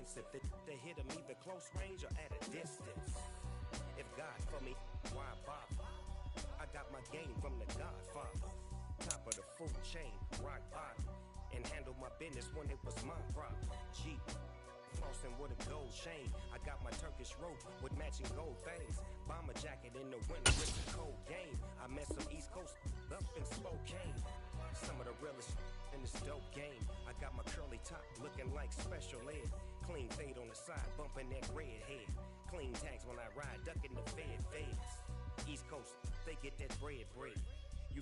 offensive. They hit him either close range or at a distance. If God for me, why bother? I got my game from the Godfather. Top of the food chain, rock bottom. And handle my business when it was my problem. G, flossing with a gold chain. I got my Turkish rope with matching gold things. Bomber jacket in the winter, it's a cold game. I met some East Coast up in Spokane. Some of the realest in this dope game. I got my curly top looking like special ed. Clean fade on the side, bumping that red head. Clean tags when I ride, ducking the feds. East Coast, they get that bread. You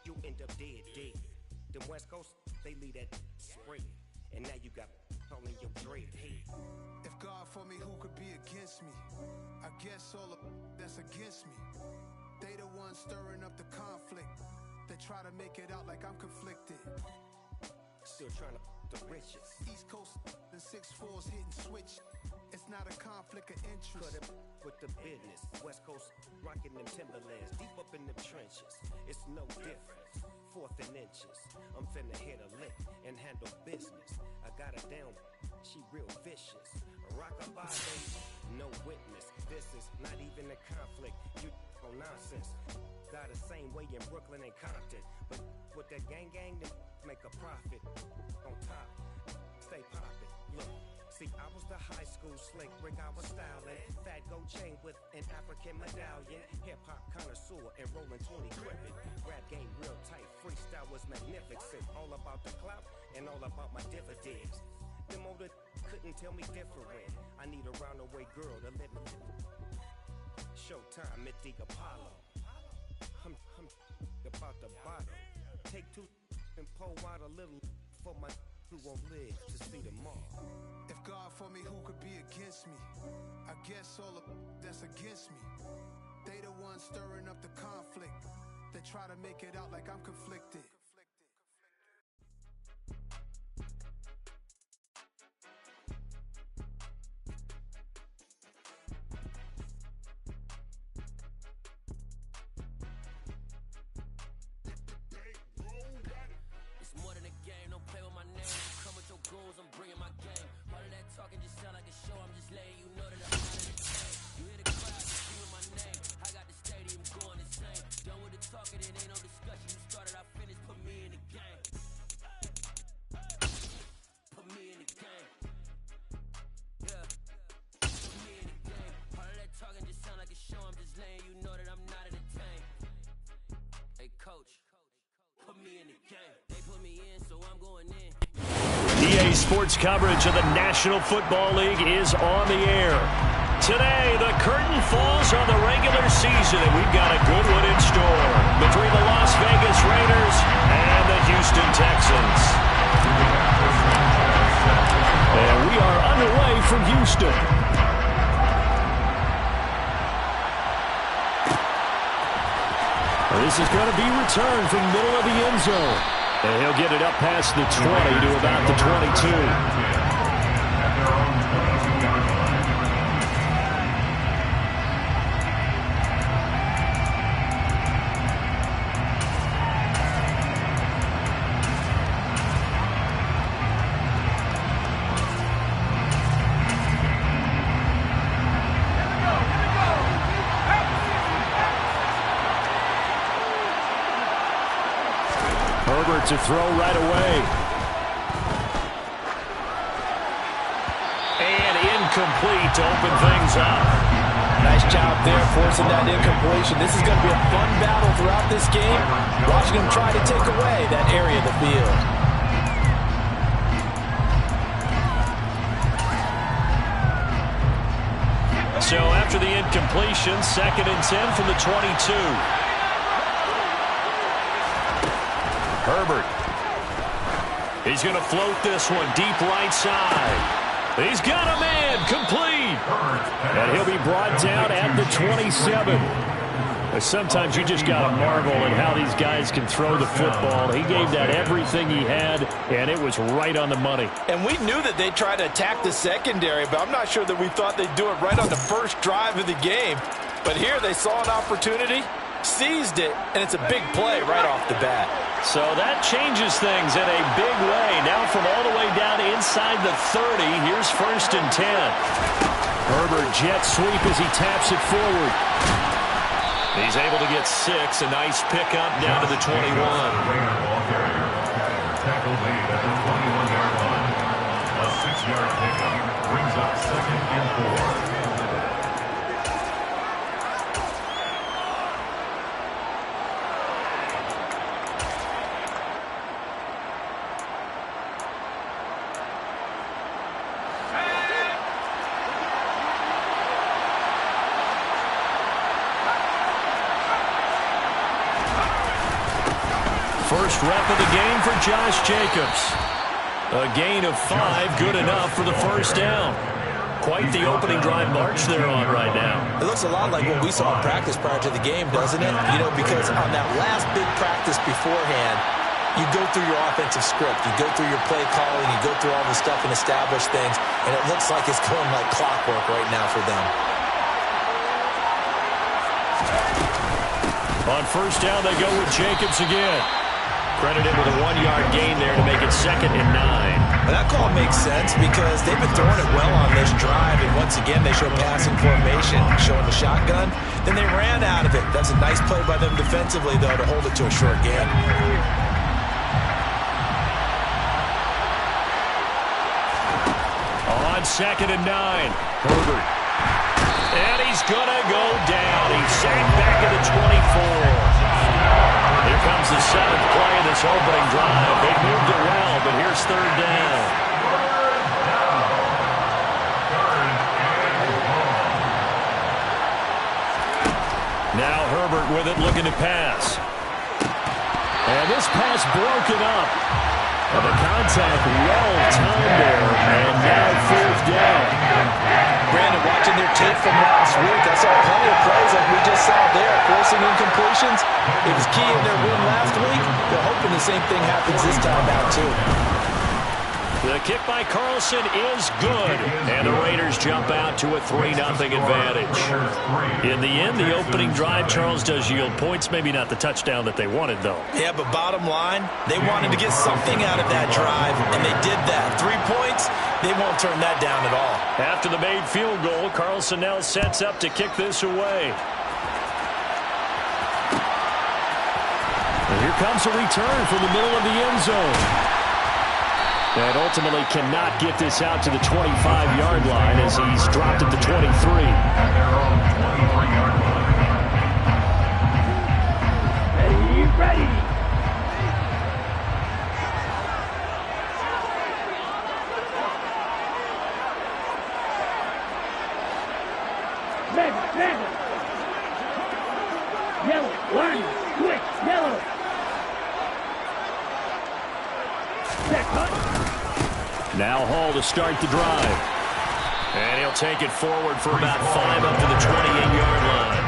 you end up dead. The West Coast, they leave that spread. And now you got all in your dread head. If God for me, who could be against me? I guess all of that's against me. They the ones stirring up the conflict. They try to make it out like I'm conflicted. Still trying to the riches. East Coast and 6'4s hitting switch. It's not a conflict of interest. Cut it with the business. West Coast rocking them Timberlands. Deep up in the trenches. It's no difference. Fourth and inches. I'm finna hit a lick and handle business. I got her down. She real vicious. Rock-a-bye, baby. No witness. This is not even a conflict. You on nonsense. Got the same way in Brooklyn and Compton. But with that gang, they make a profit. On top, stay poppin'. Look, see, I was the high school slick Rick, I was styling. Fat gold chain with an African medallion. Hip-hop connoisseur and rolling 20 crippin'. Rap game real tight, freestyle was magnificent. All about the clout and all about my dividends. Them older couldn't tell me different. I need a roundaway girl to let me Showtime at the Apollo. I'm about the bottom. Take two and pour out a little for my who won't live to see tomorrow. If God for me, who could be against me? I guess all of that's against me. They the ones stirring up the conflict. They try to make it out like I'm conflicted. I'm bringing my game. All of that talking just sound like a show. I'm just letting you know that I'm not entertained. You hear the crowd screaming my name. I got the stadium going insane. Done with the talking, it ain't no discussion. You started, I finished. Put me in the game. Put me in the game. Yeah. Put me in the game. All of that talking just sound like a show. I'm just letting you know that I'm not entertained. Hey, coach. Put me in the game. They put me in, so I'm going in. EA Sports coverage of the National Football League is on the air. Today, the curtain falls on the regular season, and we've got a good one in store between the Las Vegas Raiders and the Houston Texans. And we are underway from Houston. This is going to be returned from the middle of the end zone. And he'll get it up past the 20 to about the 22. To throw right away. And incomplete to open things up. Nice job there forcing that incompletion. This is going to be a fun battle throughout this game. Watching them try to take away that area of the field. So after the incompletion, 2nd and 10 from the 22. Herbert. He's going to float this one deep right side. He's got a man complete. And he'll be brought down at the 27. Sometimes you just got to marvel at how these guys can throw the football. He gave that everything he had, and it was right on the money. And we knew that they'd try to attack the secondary, but I'm not sure that we thought they'd do it right on the first drive of the game. But here they saw an opportunity, seized it, and it's a big play right off the bat. So that changes things in a big way. Now from all the way down inside the 30, here's 1st and 10. Herbert jet sweep as he taps it forward. He's able to get 6. A nice pickup down to the 21. Tackle made at the 21-yard line. A 6-yard pickup brings up 2nd and 4. First rep of the game for Josh Jacobs. A gain of 5, good enough for the first down. Quite the opening drive march they're on right now. It looks a lot like what we saw in practice prior to the game, doesn't it? You know, because on that last big practice beforehand, you go through your offensive script, you go through your play calling, you go through all the stuff and establish things, and it looks like it's going like clockwork right now for them. On first down, they go with Jacobs again. Credited with a 1-yard gain there to make it 2nd and 9. And that call makes sense because they've been throwing it well on this drive, and once again they show passing formation, showing the shotgun. Then they ran out of it. That's a nice play by them defensively, though, to hold it to a short gain. On 2nd and 9, Herbert. And he's going to go down. He's sacked back at the 24. Here comes the 7th play of this opening drive. They moved it well, but here's 3rd down. Now Herbert with it, looking to pass. And this pass broken up. And the contact well-timed there, and now 4th down. Brandon, watching their tape from last week, I saw plenty of plays like we just saw there, forcing incompletions. It was key in their win last week. They're hoping the same thing happens this time out, too. The kick by Carlson is good, and the Raiders jump out to a 3-0 advantage. In the end, the opening drive, Charles, does yield points. Maybe not the touchdown that they wanted, though. Yeah, but bottom line, they wanted to get something out of that drive, and they did that. 3 points, they won't turn that down at all. After the made field goal, Carlson now sets up to kick this away. And here comes a return from the middle of the end zone. And ultimately cannot get this out to the 25-yard line as he's dropped at the 23. At their own 23-yard line. Ready. Red. Yellow. 1, quick, yellow. Now Hall to start the drive. And he'll take it forward for about 5 up to the 28-yard line.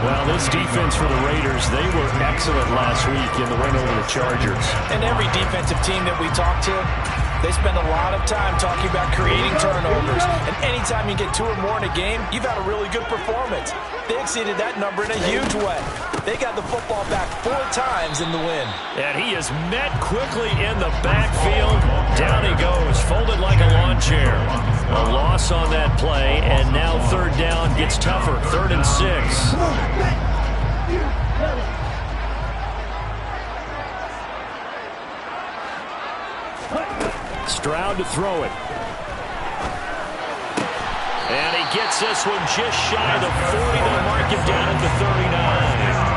Well, this defense for the Raiders, they were excellent last week in the win over the Chargers. And every defensive team that we talk to, they spend a lot of time talking about creating turnovers. And anytime you get 2 or more in a game, you've had a really good performance. They exceeded that number in a huge way. They got the football back 4 times in the win. And he is met quickly in the backfield. Down he goes, folded like a lawn chair. A loss on that play, and now 3rd down gets tougher. 3rd and 6. Stroud to throw it. And he gets this one just shy of the 40. They'll mark him down at the 39.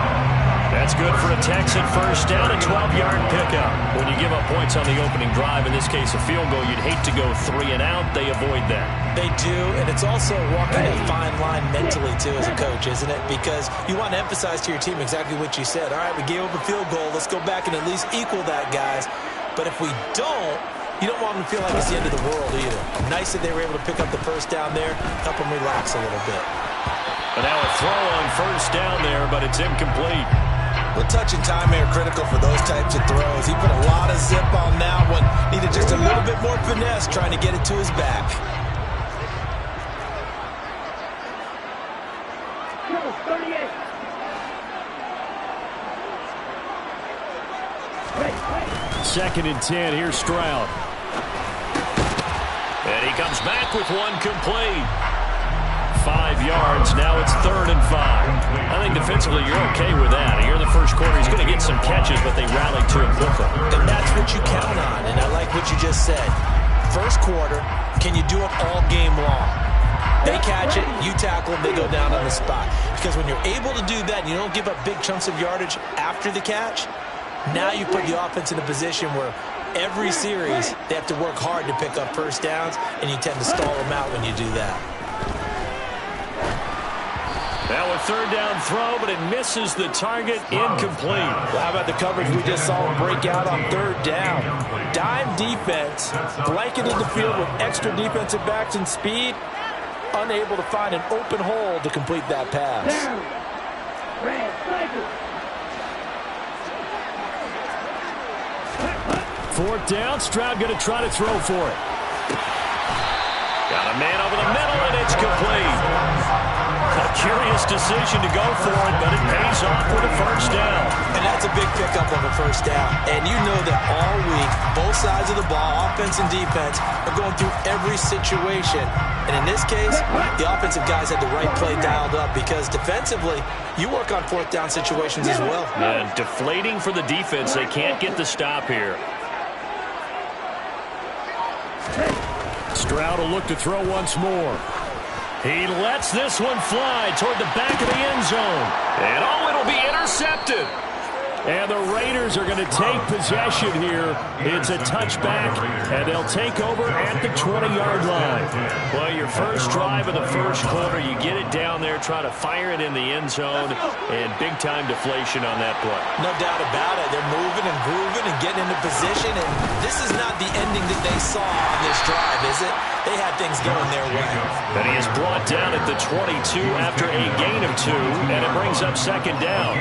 That's good for a Texan first down, a 12-yard pickup. When you give up points on the opening drive, in this case a field goal, you'd hate to go 3 and out. They avoid that. They do, and it's also walking a fine line mentally, too, as a coach, isn't it? Because you want to emphasize to your team exactly what you said. All right, we gave up a field goal. Let's go back and at least equal that, guys. But if we don't, you don't want them to feel like it's the end of the world either. Nice that they were able to pick up the first down there, help them relax a little bit. But now a throw on first down there, but it's incomplete. Well, touch and time are critical for those types of throws. He put a lot of zip on that one. Needed just a little bit more finesse trying to get it to his back. 2nd and 10. Here's Stroud. And he comes back with one complete. 5 yards. Now it's 3rd and 5. I think defensively you're okay with that. Here in the first quarter, he's going to get some catches, but they rallied to him quickly. And that's what you count on, and I like what you just said. First quarter, can you do it all game long? They catch it, you tackle them, they go down on the spot. Because when you're able to do that and you don't give up big chunks of yardage after the catch, now you put the offense in a position where every series they have to work hard to pick up first downs, and you tend to stall them out when you do that. Now a 3rd down throw, but it misses the target, incomplete. Well, how about the coverage we just saw him break out on 3rd down? Dime defense, blanketed the field with extra defensive backs and speed, unable to find an open hole to complete that pass. Red Tigers. 4th down, Stroud going to try to throw for it. Got a man over the middle, and it's complete. A curious decision to go for it, but it pays off with a 1st down. And that's a big pickup of a 1st down. And you know that all week, both sides of the ball, offense and defense, are going through every situation. And in this case, the offensive guys had the right play dialed up because defensively, you work on 4th down situations as well. And deflating for the defense. They can't get the stop here. Stroud will look to throw once more. He lets this one fly toward the back of the end zone. And it'll be intercepted. And the Raiders are going to take possession here. It's a touchback, and they'll take over at the 20-yard line. Well, your first drive of the first quarter, you get it down there, try to fire it in the end zone, and big-time deflation on that play. No doubt about it. They're moving and grooving and getting into position, and this is not the ending that they saw on this drive, is it? They had things going their way. And he is brought down at the 22 after a gain of 2, and it brings up 2nd down.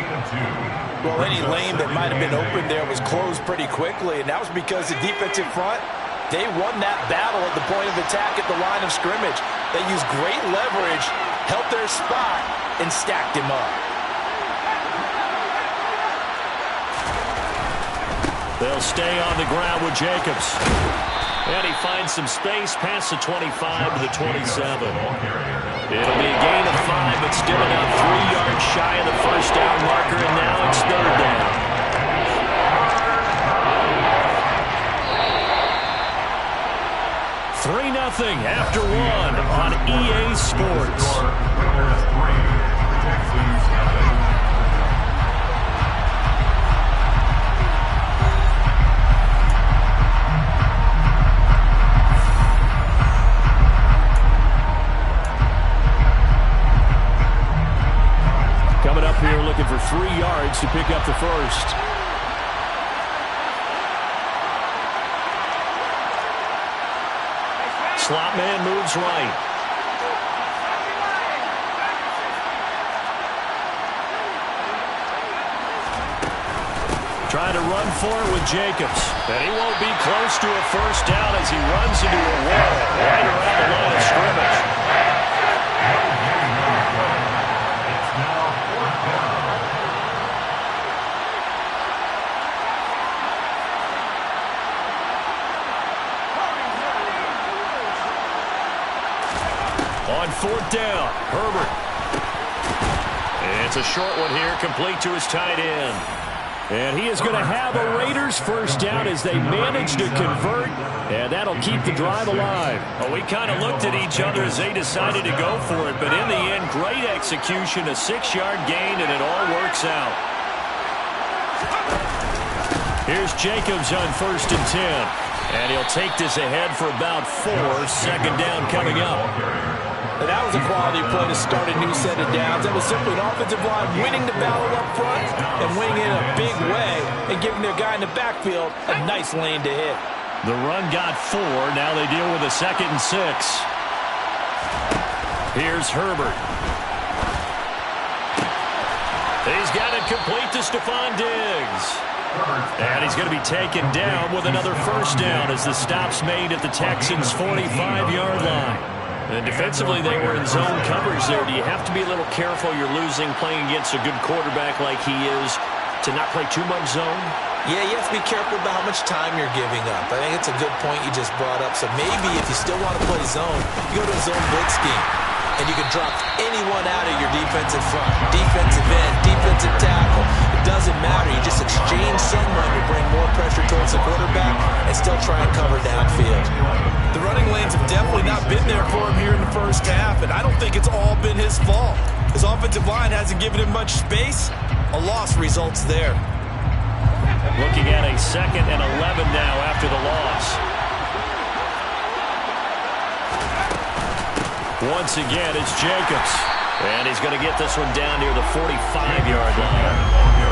Well, any lane that might have been open there was closed pretty quickly, and that was because the defensive front, they won that battle at the point of attack at the line of scrimmage. They used great leverage, held their spot, and stacked him up. They'll stay on the ground with Jacobs. And he finds some space past the 25 to the 27. It'll be a gain of 5, but still about 3 yards shy of the 1st down marker, and now it's 3rd down. $3-0 after 1 on EA Sports. Coming up here looking for 3 yards to pick up the 1st. Slot man moves right. Trying to run for it with Jacobs. And he won't be close to a 1st down as he runs into a wall right around the line of scrimmage. On 4th down, Herbert. It's a short one here, complete to his tight end. And he is going to have a Raiders 1st down as they manage to convert, and that'll keep the drive alive. Well, we kind of looked at each other as they decided to go for it, but in the end, great execution, a 6-yard gain, and it all works out. Here's Jacobs on 1st and 10, and he'll take this ahead for about 4. 2nd down coming up. And that was a quality play to start a new set of downs. That was simply an offensive line winning the battle up front and winning in a big way and giving their guy in the backfield a nice lane to hit. The run got 4. Now they deal with a 2nd and 6. Here's Herbert. He's got it complete to Stephon Diggs. And he's going to be taken down with another 1st down as the stop's made at the Texans' 45-yard line. And defensively, they were in zone coverage there. Do you have to be a little careful? You're losing playing against a good quarterback like he is to not play too much zone? Yeah, you have to be careful about how much time you're giving up. I think it's a good point you just brought up. So maybe if you still want to play zone, you go to a zone blitz scheme. And you can drop anyone out of your defensive front. Defensive end, defensive tackle. It doesn't matter. You just exchange someone to bring more pressure towards the quarterback and still try and cover downfield. The running lanes have definitely not been there for him here in the first half, and I don't think it's all been his fault. His offensive line hasn't given him much space. A loss results there. Looking at a 2nd and 11 now after the loss. Once again, it's Jacobs. And he's going to get this one down near the 45-yard line.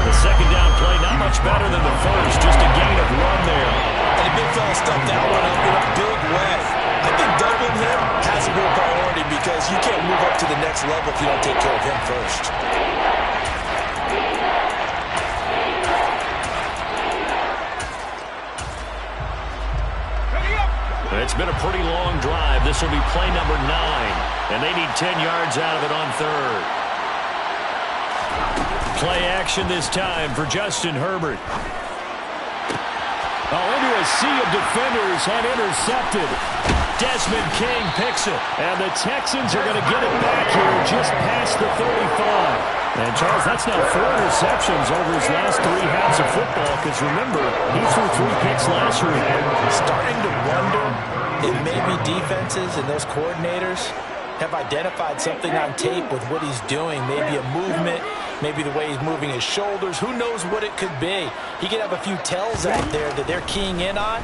The second down play, not much better than the first. Just a gain of 1 there. And the big fella stuffed that one up in a big way. I think doubling him has a real priority because you can't move up to the next level if you don't take care of him first. It's been a pretty long drive. This will be play number 9. And they need 10 yards out of it on 3rd. Play action this time for Justin Herbert. Into a sea of defenders and intercepted. Desmond King picks it. And the Texans are going to get it back here just past the 35. And, Charles, that's now 4 interceptions over his last 3 halves of football because, remember, he threw 3 picks last week. Starting to wonder if maybe defenses and those coordinators have identified something on tape with what he's doing. Maybe a movement, maybe the way he's moving his shoulders. Who knows what it could be? He could have a few tells out there that they're keying in on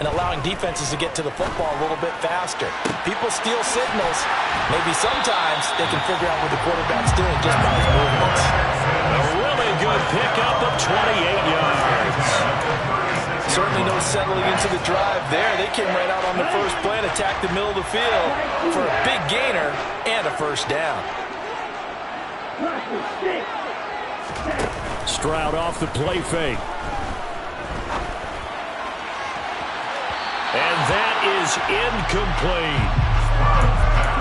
and allowing defenses to get to the football a little bit faster. People steal signals. Maybe sometimes they can figure out what the quarterback's doing just by his movements. A really good pickup of 28 yards. Certainly no settling into the drive there. They came right out on the first play and attacked the middle of the field for a big gainer and a first down. Stroud off the play fake. And that is incomplete.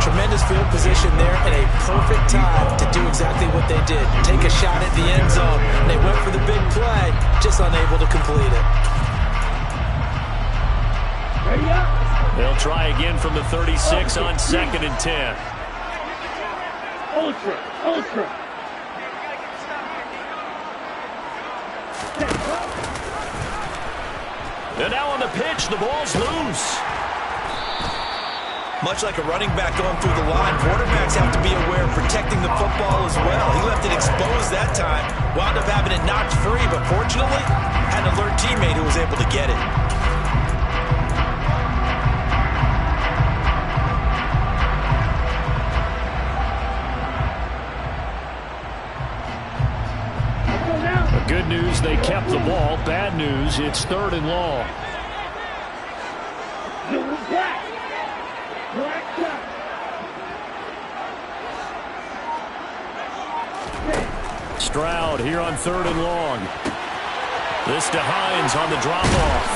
Tremendous field position there and a perfect time to do exactly what they did. Take a shot at the end zone. And they went for the big play, just unable to complete it. They'll try again from the 36 on 2nd and 10. Ultra. And now on the pitch, the ball's loose. Much like a running back going through the line, quarterbacks have to be aware of protecting the football as well. He left it exposed that time, wound up having it knocked free, but fortunately, had an alert teammate who was able to get it. Good news, they kept the ball. Bad news, it's 3rd and long. Stroud here on 3rd and long. This to Hines on the drop-off.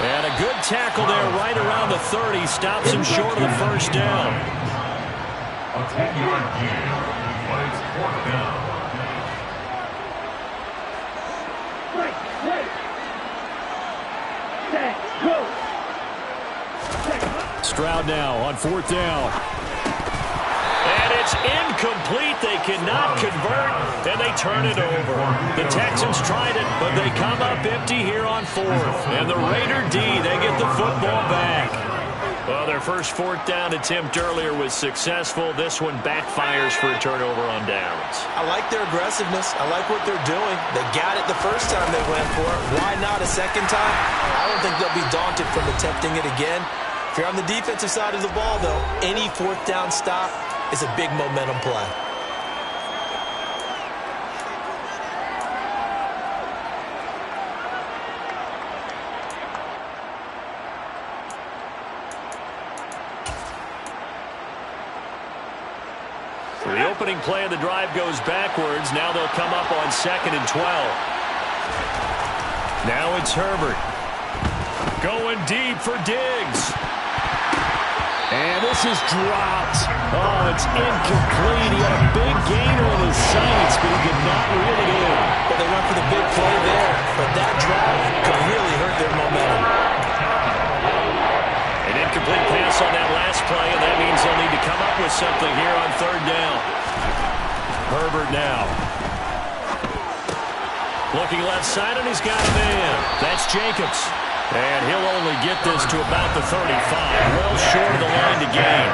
And a good tackle there right around the 30. Stops him short of the first down. A 10-yard gain. Plays 4th down. Stroud now on 4th down. And it's incomplete. They cannot convert, and they turn it over. The Texans tried it, but they come up empty here on 4th. And the Raider D, they get the football back. Well, their first 4th down attempt earlier was successful. This one backfires for a turnover on downs. I like their aggressiveness. I like what they're doing. They got it the first time they went for it. Why not a second time? I don't think they'll be daunted from attempting it again. If you're on the defensive side of the ball, though, any 4th down stop is a big momentum play. So the opening play of the drive goes backwards. Now they'll come up on 2nd and 12. Now it's Herbert. Going deep for Diggs. And this is dropped. Oh, it's incomplete. He had a big gainer in his sights, but he did not reel it in. Well, they went for the big play there, but that drop could really hurt their momentum. An incomplete pass on that last play, and that means they'll need to come up with something here on third down. Herbert now. Looking left side, and he's got a man. That's Jacobs. And he'll only get this to about the 35, well short of the line to gain.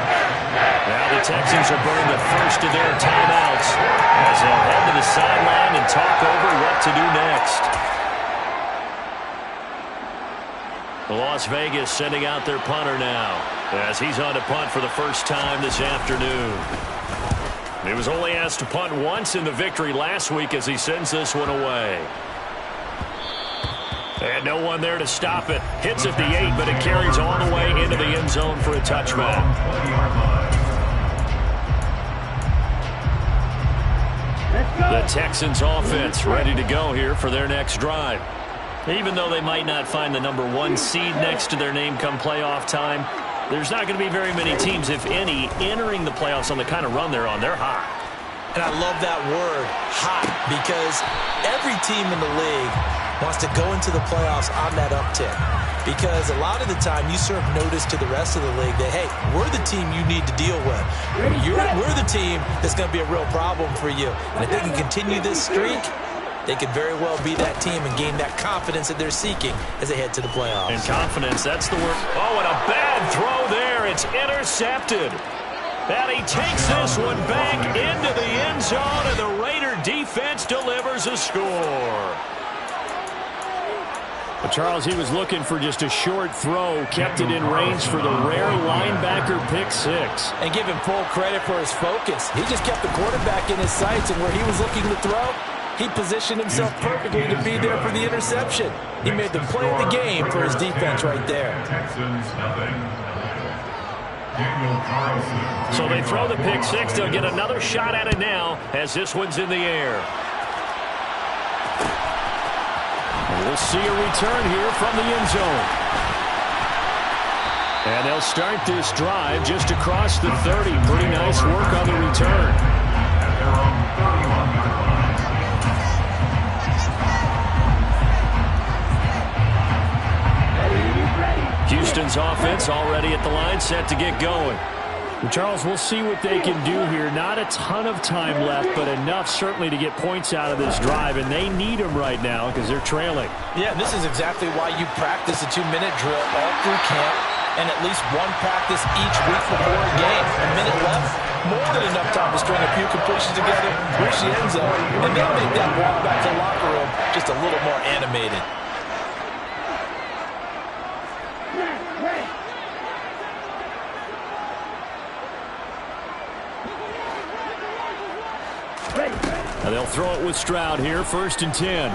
Now the Texans will burn the first of their timeouts as they'll head to the sideline and talk over what to do next. Las Vegas sending out their punter now as he's on to punt for the first time this afternoon. He was only asked to punt once in the victory last week as he sends this one away. And no one there to stop it. Hits at the 8, but it carries all the way into the end zone for a touchback. The Texans offense ready to go here for their next drive. Even though they might not find the number 1 seed next to their name come playoff time, there's not going to be very many teams, if any, entering the playoffs on the kind of run they're on. They're hot. And I love that word, hot, because every team in the league wants to go into the playoffs on that uptick. Because a lot of the time you serve notice to the rest of the league that, hey, we're the team you need to deal with. We're the team that's going to be a real problem for you. And if they can continue this streak, they could very well be that team and gain that confidence that they're seeking as they head to the playoffs. And confidence, that's the word. Oh, and a bad throw there. It's intercepted. And he takes this one back into the end zone, and the Raider defense delivers a score. Well, Charles, he was looking for just a short throw, kept it in range for the rare linebacker pick 6. And give him full credit for his focus. He just kept the quarterback in his sights, and where he was looking to throw, he positioned himself perfectly to be there for the interception. He made the play of the game for his defense right there. Texans nothing. So they throw the pick 6. They'll get another shot at it now as this one's in the air. We'll see a return here from the end zone. And they'll start this drive just across the 30. Pretty nice work on the return. At their own 31-yard line. Houston's offense already at the line, set to get going. Well, Charles, we'll see what they can do here. Not a ton of time left, but enough certainly to get points out of this drive, and they need them right now because they're trailing. Yeah, and this is exactly why you practice a 2-minute drill all through camp and at least one practice each week before a game. A minute left, more than enough time to string a few completions together, reach the end zone, and they'll make that walk back to the locker room just a little more animated. And they'll throw it with Stroud here, 1st and 10.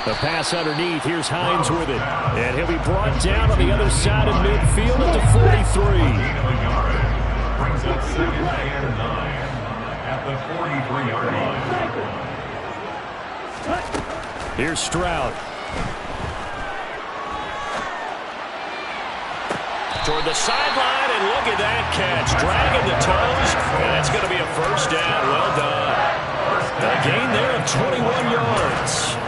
The pass underneath. Here's Hines with it. And he'll be brought down on the other side of midfield at the 43. Brings up 2nd and 9 at the 43-yard line. Here's Stroud. Toward the sideline, and look at that catch. Dragging the toes, and that's going to be a first down. Well done. A gain there of 21 yards.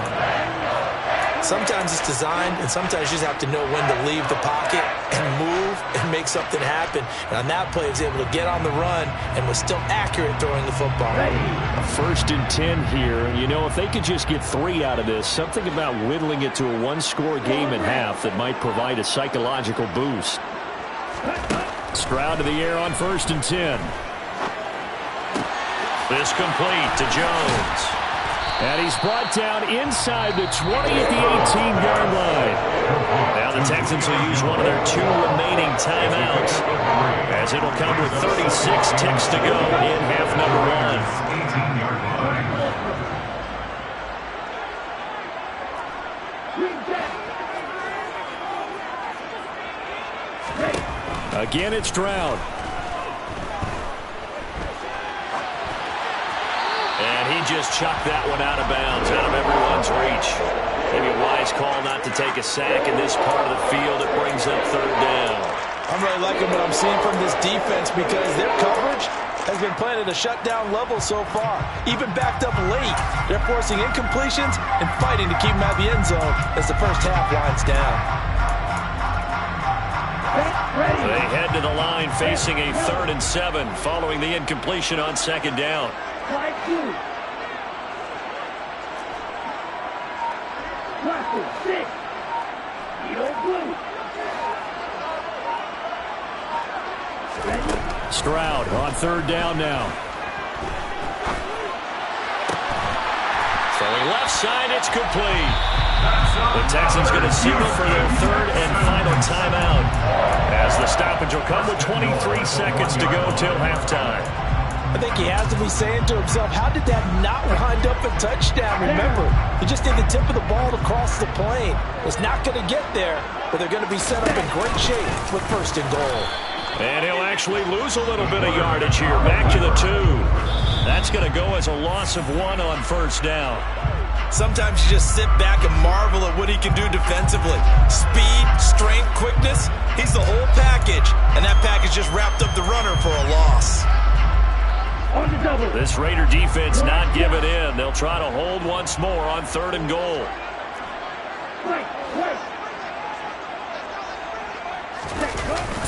Sometimes it's designed, and sometimes you just have to know when to leave the pocket and move and make something happen. And on that play, he was able to get on the run and was still accurate throwing the football. 1st and 10 here. And, you know, if they could just get 3 out of this, something about whittling it to a 1-score game at half that might provide a psychological boost. Stroud to the air on 1st and 10. This complete to Jones. And he's brought down inside the 20 at the 18-yard line. Now the Texans will use one of their 2 remaining timeouts as it'll come with 36 ticks to go in half number 1. 18-yard line. Again, it's Stroud. And he just chucked that one out of bounds, out of everyone's reach. Maybe a wise call not to take a sack in this part of the field. It brings up 3rd down. I'm really liking what I'm seeing from this defense because their coverage has been playing at a shutdown level so far. Even backed up late, they're forcing incompletions and fighting to keep them out of the end zone as the first half winds down. They head to the line facing a 3rd and 7 following the incompletion on 2nd down. Slide 2. Russell, 6. Yellow blue. Stroud on 3rd down now. Throwing left side, it's complete. The Texans going to signal for their 3rd and final timeout as the stoppage will come with 23 seconds to go till halftime. I think he has to be saying to himself, how did that not wind up a touchdown? Remember, he just did the tip of the ball to cross the plane. It's not going to get there, but they're going to be set up in great shape with 1st and goal. And he'll actually lose a little bit of yardage here. Back to the 2. That's going to go as a loss of 1 on 1st down. Sometimes you just sit back and marvel at what he can do defensively. Speed, strength, quickness, he's the whole package. And that package just wrapped up the runner for a loss. On the double. This Raider defense not giving in. They'll try to hold once more on 3rd and goal. Right.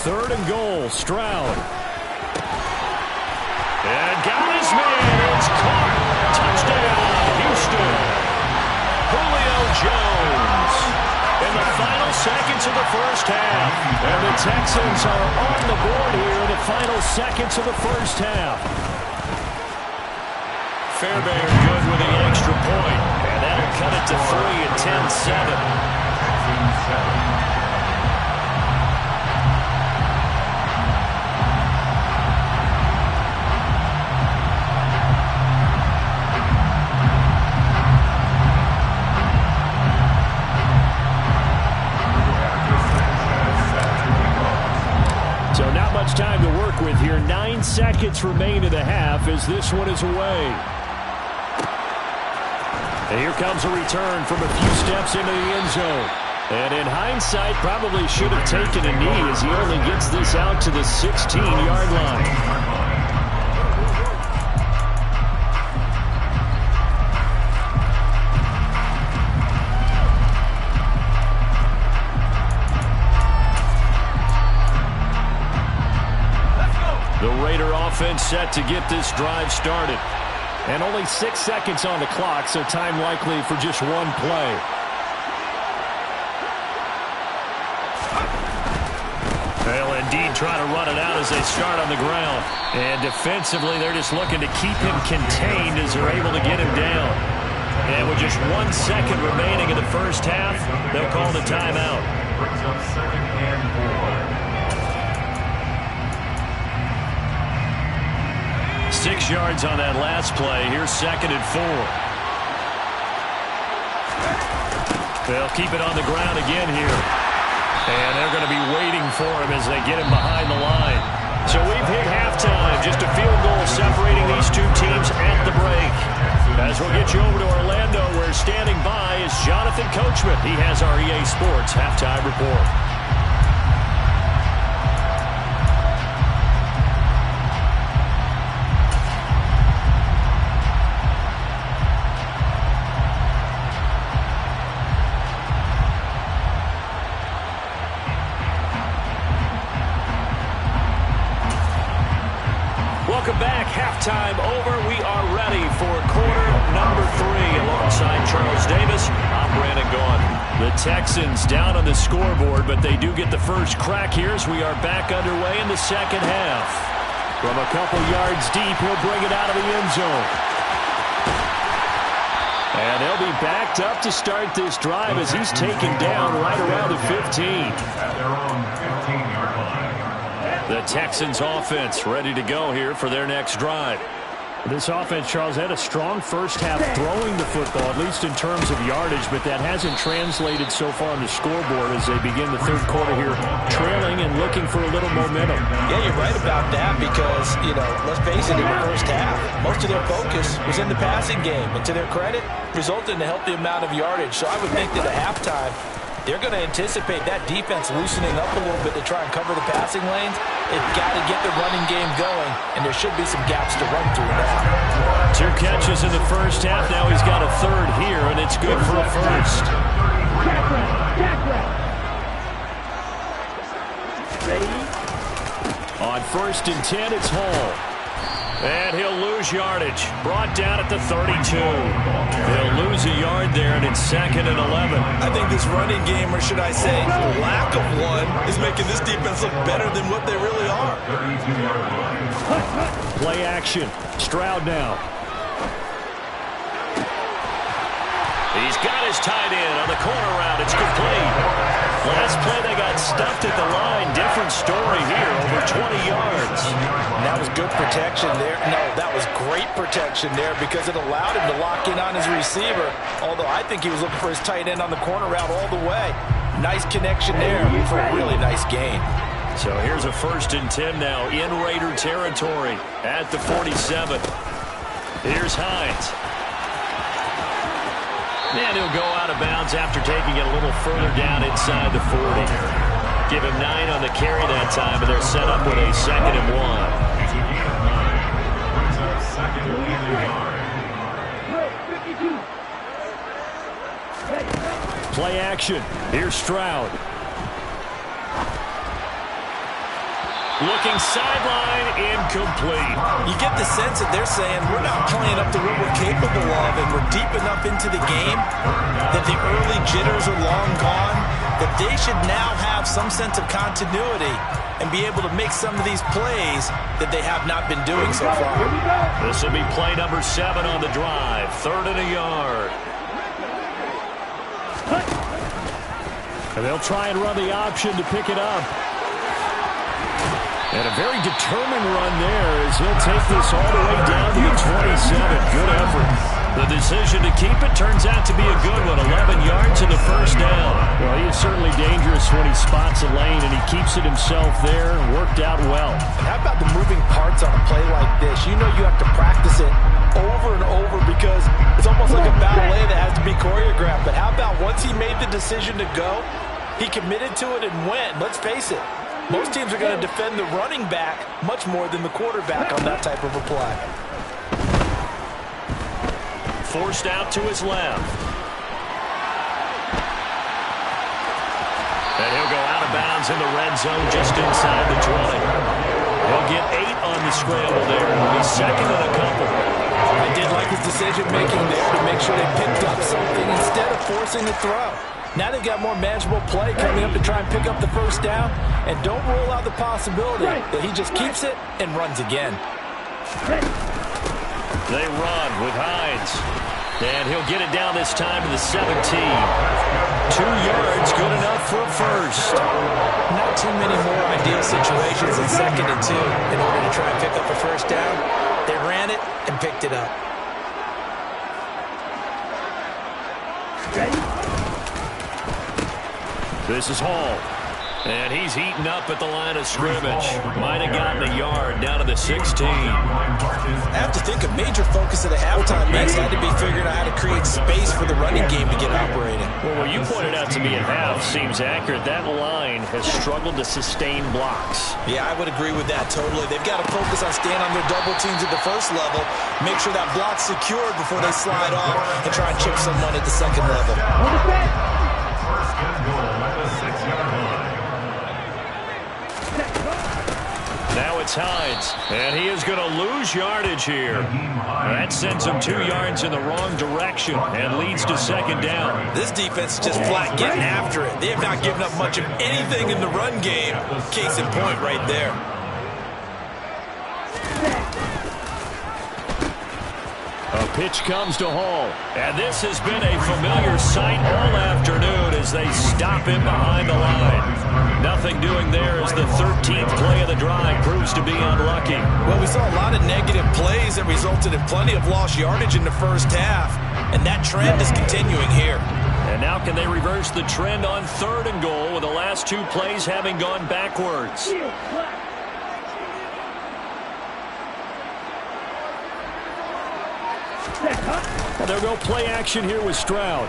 3rd and goal, Stroud. And got his man. It's caught. Touchdown, Houston. Julio Jones. In the final seconds of the first half. And the Texans are on the board here in the final seconds of the first half. Fairbairn good with the extra point. And that'll cut it to 3 at 10-7. Time to work with here. 9 seconds remain in the half as this one is away. And here comes a return from a few steps into the end zone. And in hindsight, probably should have taken a knee as he only gets this out to the 16-yard line. Offense set to get this drive started. And only 6 seconds on the clock, so time likely for just one play. They'll indeed try to run it out as they start on the ground. And defensively, they're just looking to keep him contained as they're able to get him down. And with just 1 second remaining in the first half, they'll call the timeout. Brings up 2nd and 4. 6 yards on that last play. Here's 2nd and 4. They'll keep it on the ground again here. And they're going to be waiting for him as they get him behind the line. So we've hit halftime. Just a field goal separating these two teams at the break. As we'll get you over to Orlando, where standing by is Jonathan Coachman. He has our EA Sports halftime report. Welcome back. Halftime over. We are ready for quarter number 3. Alongside Charles Davis, I'm Brandon Gaughan. The Texans down on the scoreboard, but they do get the first crack here as we are back underway in the second half. From a couple yards deep, he'll bring it out of the end zone. And they'll be backed up to start this drive as he's taken down right around the 15. At their own 15-yard line. The Texans offense ready to go here for their next drive. This offense, Charles, had a strong first half throwing the football, at least in terms of yardage, but that hasn't translated so far on the scoreboard as they begin the third quarter here, trailing and looking for a little momentum. Yeah, you're right about that because, let's face it, in the first half, most of their focus was in the passing game. And to their credit, resulted in a healthy amount of yardage. So I would think that at halftime, they're going to anticipate that defense loosening up a little bit to try and cover the passing lanes. They've got to get the running game going, and there should be some gaps to run through now. 2 catches in the first half. Now he's got a third here, and it's good for a first. Ready? On 1st and 10, it's Hall. And he'll lose yardage. Brought down at the 32. He'll lose a yard there, and it's 2nd and 11. I think this running game, or should I say lack of one, is making this defense look better than what they really are. Play action. Stroud now. He's got his tight end on the corner route. It's complete. Last play, they got stuffed at the line. Different story here, over 20 yards. And that was good protection there. No, that was great protection there because it allowed him to lock in on his receiver, although I think he was looking for his tight end on the corner route all the way. Nice connection there for a really nice gain. So here's a 1st and 10 now in Raider territory at the 47. Here's Hines. And he'll go out of bounds after taking it a little further down inside the 40. Give him 9 on the carry that time, and they're set up with a 2nd and 1. Play action. Here's Stroud. Looking sideline, incomplete. You get the sense that they're saying we're not playing up to what we're capable of, and we're deep enough into the game that the early jitters are long gone, that they should now have some sense of continuity and be able to make some of these plays that they have not been doing so far. This will be play number 7 on the drive. 3rd and a yard. And they'll try and run the option to pick it up. And a very determined run there as he'll take this all the way down to the 27. Good effort. The decision to keep it turns out to be a good one. 11 yards in the first down. Well, he is certainly dangerous when he spots a lane, and he keeps it himself there and worked out well. And how about the moving parts on a play like this? You know you have to practice it over and over because it's almost like a ballet that has to be choreographed. But how about once he made the decision to go, he committed to it and went. Let's face it. Most teams are going to defend the running back much more than the quarterback on that type of a play. Forced out to his left. And he'll go out of bounds in the red zone just inside the 20. He'll get 8 on the scramble there. It'll be 2nd and a couple. I did like his decision-making there to make sure they picked up something instead of forcing the throw. Now they've got more manageable play coming up to try and pick up the first down. And don't rule out the possibility that he just keeps it and runs again. They run with Hines. And he'll get it down this time to the 17. 2 yards, good enough for a first. Not too many more ideal situations than 2nd and 2 in order to try and pick up a first down. They ran it and picked it up. Ready? This is Hall. And he's heating up at the line of scrimmage. Might have gotten a yard down to the 16. I have to think a major focus of the halftime mix had to be figuring out how to create space for the running game to get operating. Well, what you pointed out to me at half seems accurate. That line has struggled to sustain blocks. Yeah, I would agree with that totally. They've got to focus on staying on their double teams at the first level, make sure that block's secured before they slide off, and try and chip someone at the 2nd level. First and goal at the 6-yard line. Now it's Hines, and he is going to lose yardage here. That sends him 2 yards in the wrong direction and leads to 2nd down. This defense is just flat getting after it. They have not given up much of anything in the run game. Case in point right there. A pitch comes to Hall, and this has been a familiar sight all afternoon as they stop him behind the line. Nothing doing there as the 13th play of the drive proves to be unlucky. Well, we saw a lot of negative plays that resulted in plenty of lost yardage in the first half, and that trend is continuing here. And now can they reverse the trend on 3rd and goal with the last 2 plays having gone backwards? Well, they'll go play action here with Stroud.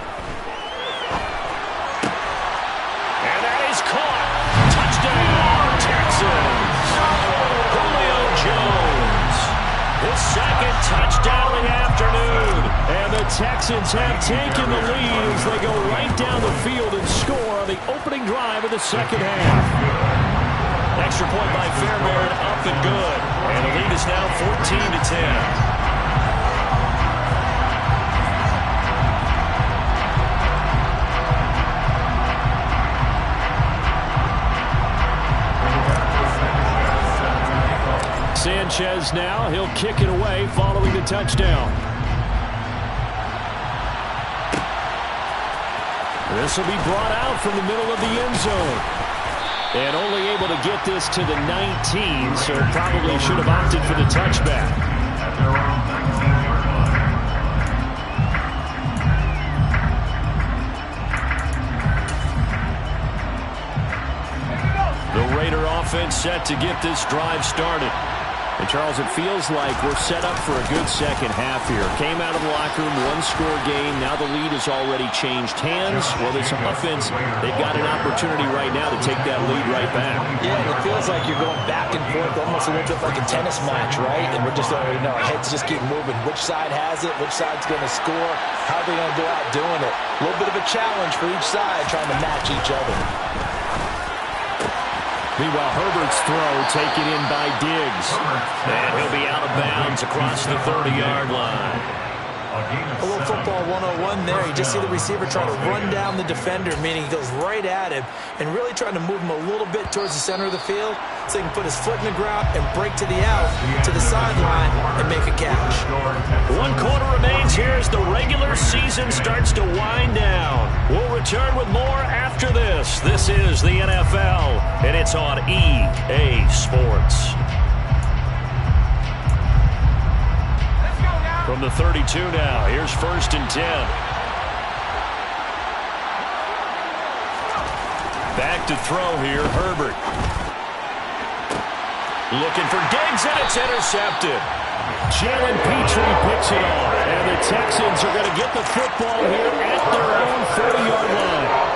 Texans. Julio Jones, his second touchdown of the afternoon. And the Texans have taken the lead as they go right down the field and score on the opening drive of the second half. Extra point by Fairbairn, up and good. And the lead is now 14-10. Sanchez now, he'll kick it away following the touchdown. This will be brought out from the middle of the end zone. And only able to get this to the 19, so probably should have opted for the touchback. At their own 19-yard line. The Raider offense set to get this drive started. And, Charles, it feels like we're set up for a good second half here. Came out of the locker room, one-score game. Now the lead has already changed hands. Well, this offense, they've got an opportunity right now to take that lead right back. Yeah, and it feels like you're going back and forth, almost a little bit like a tennis match, right? And we're just already know our heads just keep moving. Which side has it? Which side's going to score? How are they going to go out doing it? A little bit of a challenge for each side, trying to match each other. Meanwhile, Herbert's throw taken in by Diggs. And he'll be out of bounds across the 30-yard line. A little football 101 there. You just see the receiver trying to run down the defender, meaning he goes right at him and really trying to move him a little bit towards the center of the field so he can put his foot in the ground and break to the out, to the sideline, and make a catch. 1 quarter remains here as the regular season starts to wind down. We'll return with more after this. This is the NFL, and it's on EA Sports. From the 32 now, here's 1st and 10. Back to throw here, Herbert. Looking for Diggs, and it's intercepted. Jalen Petrie picks it off, and the Texans are going to get the football here at their own 40-yard line.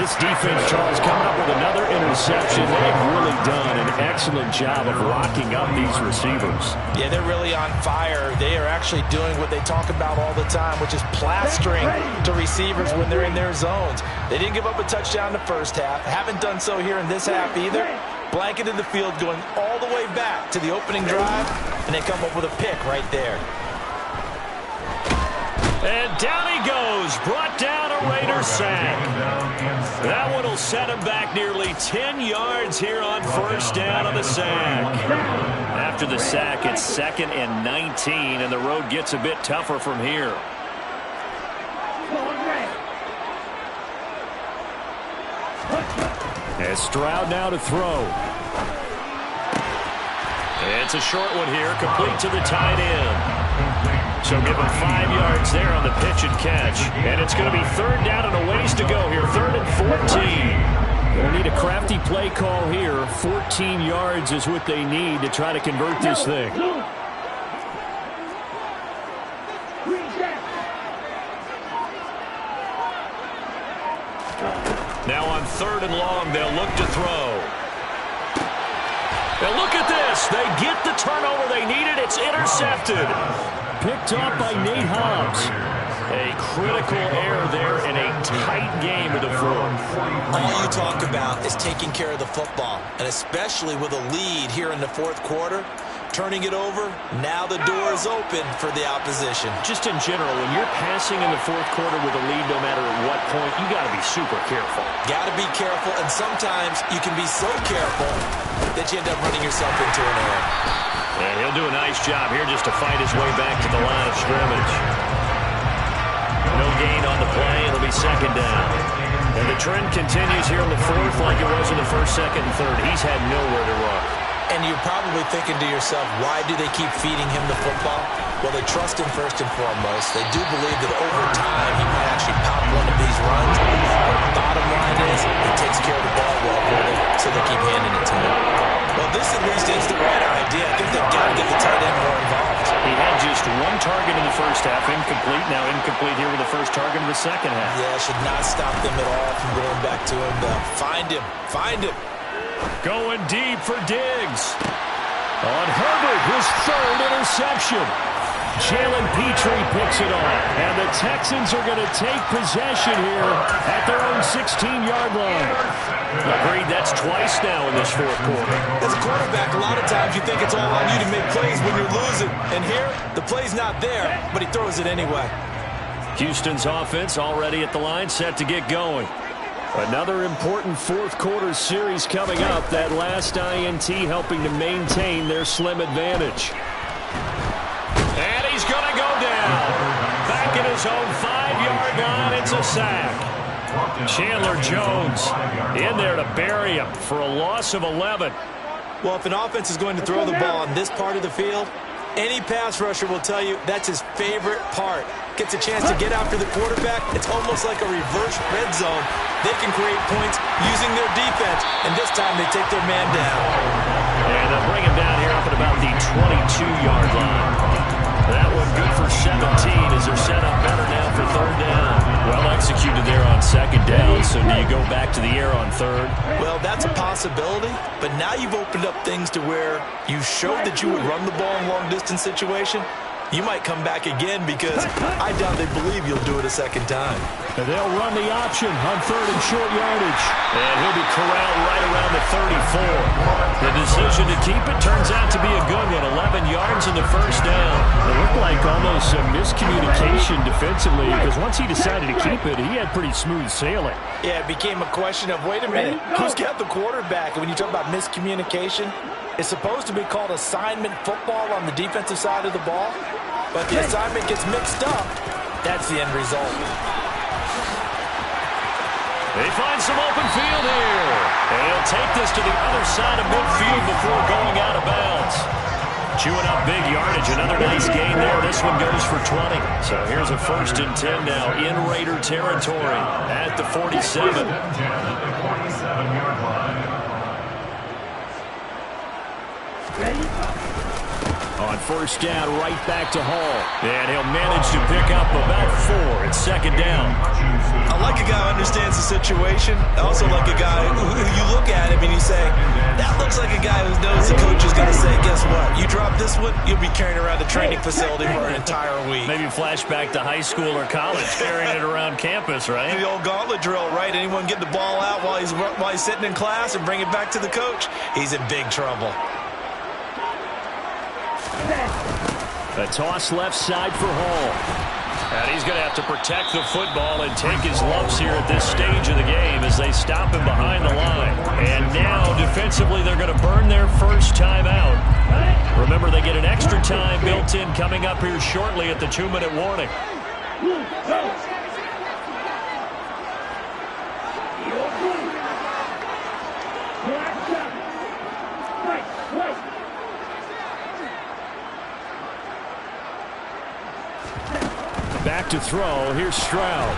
This defense, Charles, coming up with another interception. They've really done an excellent job of locking up these receivers. Yeah, they're really on fire. They are actually doing what they talk about all the time, which is plastering to receivers when they're in their zones. They didn't give up a touchdown in the first half. Haven't done so here in this half either. Blanketed the field going all the way back to the opening drive, and they come up with a pick right there. And down he goes, brought down a Raider sack. That one will set him back nearly 10 yards here on 1st down on the sack. After the sack, it's 2nd and 19, and the road gets a bit tougher from here. And Stroud now to throw. It's a short one here, complete to the tight end. So give him 5 yards there on the pitch and catch. And it's going to be 3rd down and a ways to go here. 3rd and 14. They'll need a crafty play call here. 14 yards is what they need to try to convert this thing. Now on 3rd and long, they'll look to throw. And look at this. They get the turnover they needed. It's intercepted. Picked up by Nate Hobbs. A critical error there in a tight game of the 4th. All you talk about is taking care of the football, and especially with a lead here in the 4th quarter. Turning it over, now the door is open for the opposition. Just in general, when you're passing in the 4th quarter with a lead, no matter at what point, you got to be super careful. Got to be careful, and sometimes you can be so careful that you end up running yourself into an error. And he'll do a nice job here just to fight his way back to the line of scrimmage. No gain on the play. It'll be 2nd down. And the trend continues here in the 4th like it was in the 1st, 2nd, and 3rd. He's had nowhere to run. And you're probably thinking to yourself, why do they keep feeding him the football? Well, they trust him first and foremost. They do believe that over time he might actually pop one of these runs. But bottom line is, he takes care of the ball well for them, so they keep handing it to him. Well, this at least is the right idea. I think they've got to get the tight end more involved. He had just 1 target in the 1st half, incomplete. Now incomplete here with the 1st target in the 2nd half. Yeah, should not stop them at all from going back to him. Find him. Find him. Going deep for Diggs. On Herbert, his third interception. Jalen Petrie picks it off. And the Texans are going to take possession here at their own 16-yard line. Agreed, that's twice now in this fourth quarter. As a quarterback, a lot of times you think it's all on you to make plays when you're losing. And here, the play's not there, but he throws it anyway. Houston's offense already at the line, set to get going. Another important fourth quarter series coming up. That last INT helping to maintain their slim advantage. And he's going to go down. Back in his own 5-yard line, it's a sack. Chandler Jones in there to bury him for a loss of 11. Well, if an offense is going to throw the ball on this part of the field, any pass rusher will tell you that's his favorite part. Gets a chance to get after the quarterback. It's almost like a reverse red zone. They can create points using their defense, and this time they take their man down. And they'll bring him down here up at about the 22-yard line. That one good for 17 as they're set up better now for third down. Well executed there on second down, so do you go back to the air on third? Well, that's a possibility, but now you've opened up things to where you showed that you would run the ball in long-distance situation. You might come back again because I doubt they believe you'll do it a second time. And they'll run the option on third and short yardage. And he'll be corralled right around the 34. The decision to keep it turns out to be a good one. 11 yards in the first down. It looked like almost some miscommunication defensively because once he decided to keep it, he had pretty smooth sailing. Yeah, it became a question of, wait a minute, who's got the quarterback? And when you talk about miscommunication, it's supposed to be called assignment football on the defensive side of the ball. But the assignment gets mixed up. That's the end result. They find some open field here. And he'll take this to the other side of midfield before going out of bounds. Chewing up big yardage. Another nice gain there. This one goes for 20. So here's a 1st and 10 now in Raider territory at the 47. Ready? On first down, right back to Hall. And he'll manage to pick up about 4. It's second down. I like a guy who understands the situation. I also like a guy who you look at him and you say, that looks like a guy who knows the coach is going to say, guess what? You drop this one, you'll be carrying around the training facility for an entire week. Maybe flashback to high school or college, carrying it around campus, right? The old gauntlet drill, right? Anyone get the ball out while he's sitting in class and bring it back to the coach? He's in big trouble. A toss left side for Hall. And he's going to have to protect the football and take his lumps here at this stage of the game as they stop him behind the line. And now, defensively, they're going to burn their first timeout. Remember, they get an extra time built in coming up here shortly at the 2-minute warning. Back to throw. Here's Stroud.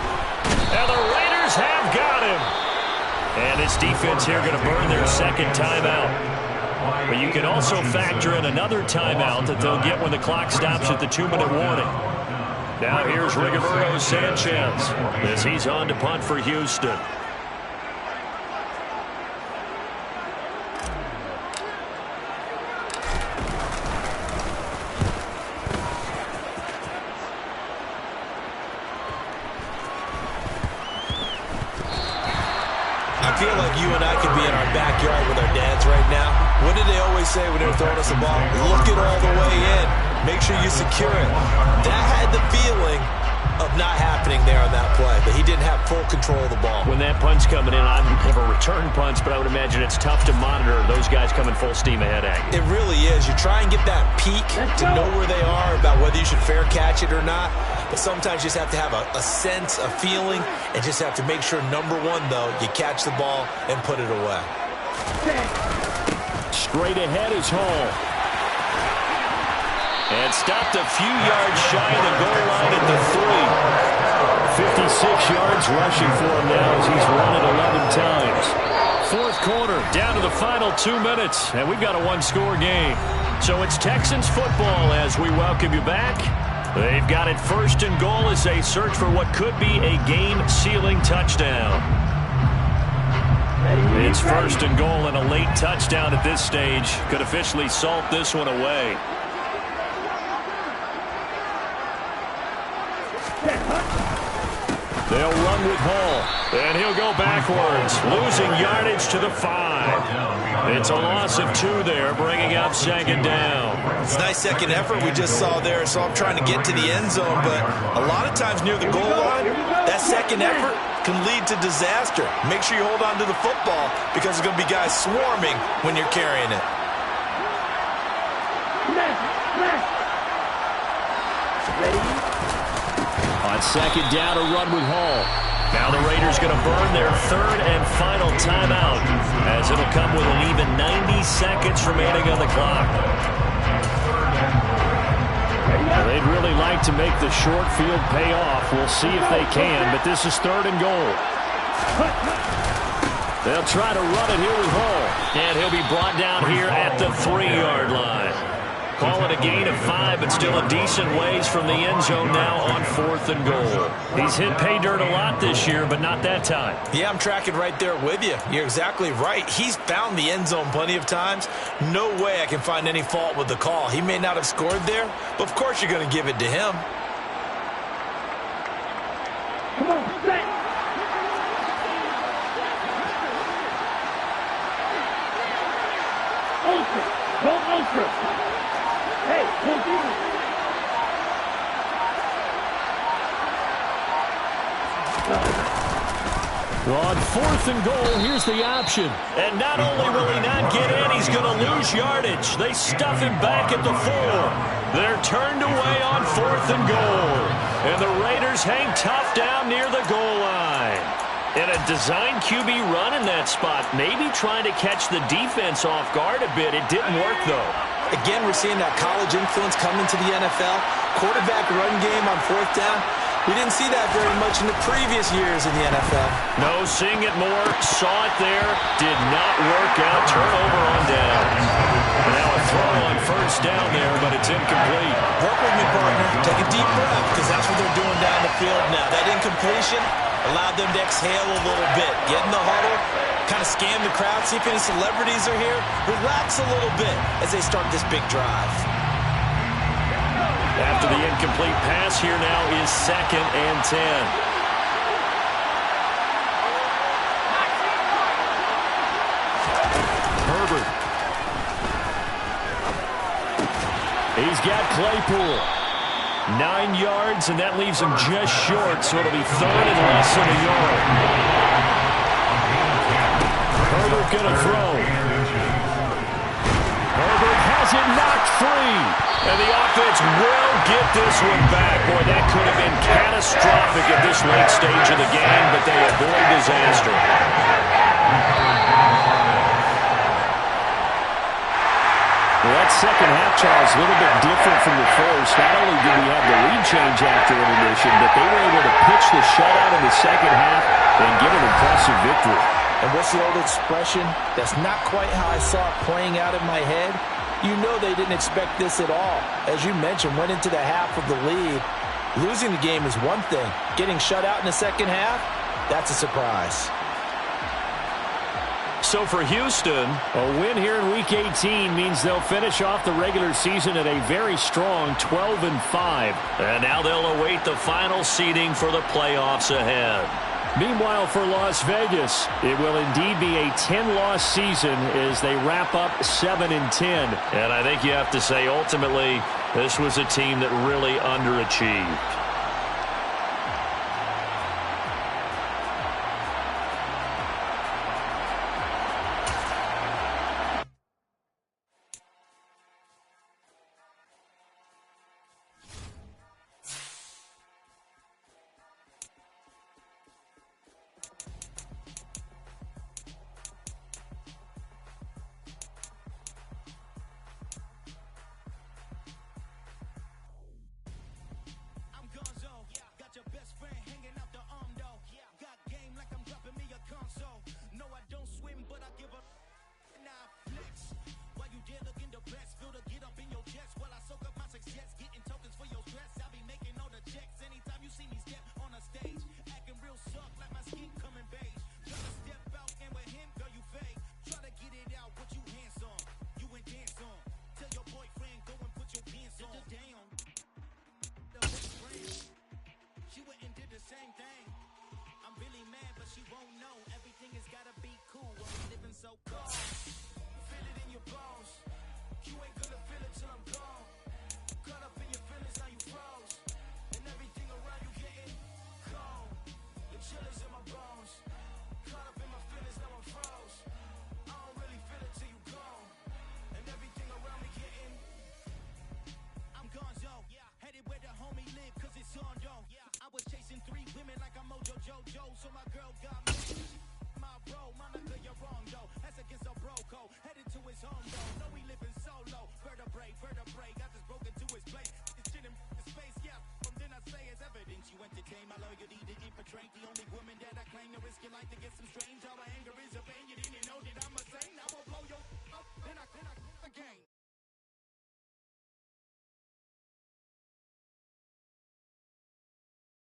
And the Raiders have got him. And this defense here going to burn their second timeout. But you can also factor in another timeout that they'll get when the clock stops at the 2-minute warning. Now here's Rigoberto Sanchez as he's on to punt for Houston. I feel like you and I could be in our backyard with our dads right now. What did they always say when they were throwing us the ball? Look it all the way in. Make sure you secure it. That had the feeling of not happening there on that play, but he didn't have full control of the ball. When that punt's coming in, I've never returned punts, but I would imagine it's tough to monitor those guys coming full steam ahead at you. It really is. You try and get that peek to know where they are about whether you should fair catch it or not, but sometimes you just have to have a sense, a feeling, and just have to make sure, number one, though, you catch the ball and put it away. Straight ahead is Hall. And stopped a few yards shy of the goal line at the 3. 56 yards rushing for him now as he's run it 11 times. Fourth quarter, down to the final 2 minutes, and we've got a one-score game. So it's Texans football as we welcome you back. They've got it 1st and goal as they search for what could be a game-sealing touchdown. It's first and goal, and a late touchdown at this stage could officially salt this one away. They'll run with Hall, and he'll go backwards, losing yardage to the 5. It's a loss of 2 there, bringing up second down. It's a nice second effort we just saw there, so I'm trying to get to the end zone, but a lot of times near the goal line, that second effort can lead to disaster. Make sure you hold on to the football because there's going to be guys swarming when you're carrying it. On second down, a run with Hall. Now the Raiders going to burn their third and final timeout as it'll come with an even 90 seconds remaining on the clock. They'd really like to make the short field pay off. We'll see if they can, but this is third and goal. They'll try to run it here with Hall, and he'll be brought down here at the 3-yard line. Call it a gain of 5, but still a decent ways from the end zone now on 4th and goal. He's hit pay dirt a lot this year, but not that time. Yeah, I'm tracking right there with you. You're exactly right. He's found the end zone plenty of times. No way I can find any fault with the call. He may not have scored there, but of course you're going to give it to him. Come on, set. Ultra. Go ultra. Hey, Well, on 4th and goal, here's the option. And not only will he not get in, he's going to lose yardage. They stuff him back at the 4. They're turned away on 4th and goal. And the Raiders hang tough down near the goal line. And a design QB run in that spot, maybe trying to catch the defense off guard a bit. It didn't work, though. Again, we're seeing that college influence come into the NFL. Quarterback run game on 4th down. We didn't see that very much in the previous years in the NFL. No, seeing it more. Saw it there. Did not work out. Turnover on down. And now a throw on first down there, but it's incomplete. Work with me, partner. Take a deep breath because that's what they're doing down the field now. That incompletion allowed them to exhale a little bit. Get in the huddle. Kind of scan the crowd, see if any celebrities are here. Relax a little bit as they start this big drive. After the incomplete pass, here now is 2nd and 10. Herbert. He's got Claypool. 9 yards, and that leaves him just short, so it'll be 3rd and less than a yard. Herbert going to throw. Herbert has it knocked free. And the offense will get this one back. Boy, that could have been catastrophic at this late stage of the game, but they avoid disaster. Well, that second half, Charles, a little bit different from the first. Not only did we have the lead change after intermission, but they were able to pitch the shutout in the second half and get an impressive victory. And what's the old expression? That's not quite how I saw it playing out in my head. You know they didn't expect this at all. As you mentioned, went into the half with the lead. Losing the game is one thing. Getting shut out in the second half, that's a surprise. So for Houston, a win here in Week 18 means they'll finish off the regular season at a very strong 12-5. And now they'll await the final seeding for the playoffs ahead. Meanwhile, for Las Vegas, it will indeed be a 10-loss season as they wrap up 7-10. And I think you have to say, ultimately, this was a team that really underachieved. maintain my loyalty to infiltrate. The only woman that I claim to risk your life to get some strange. All my anger is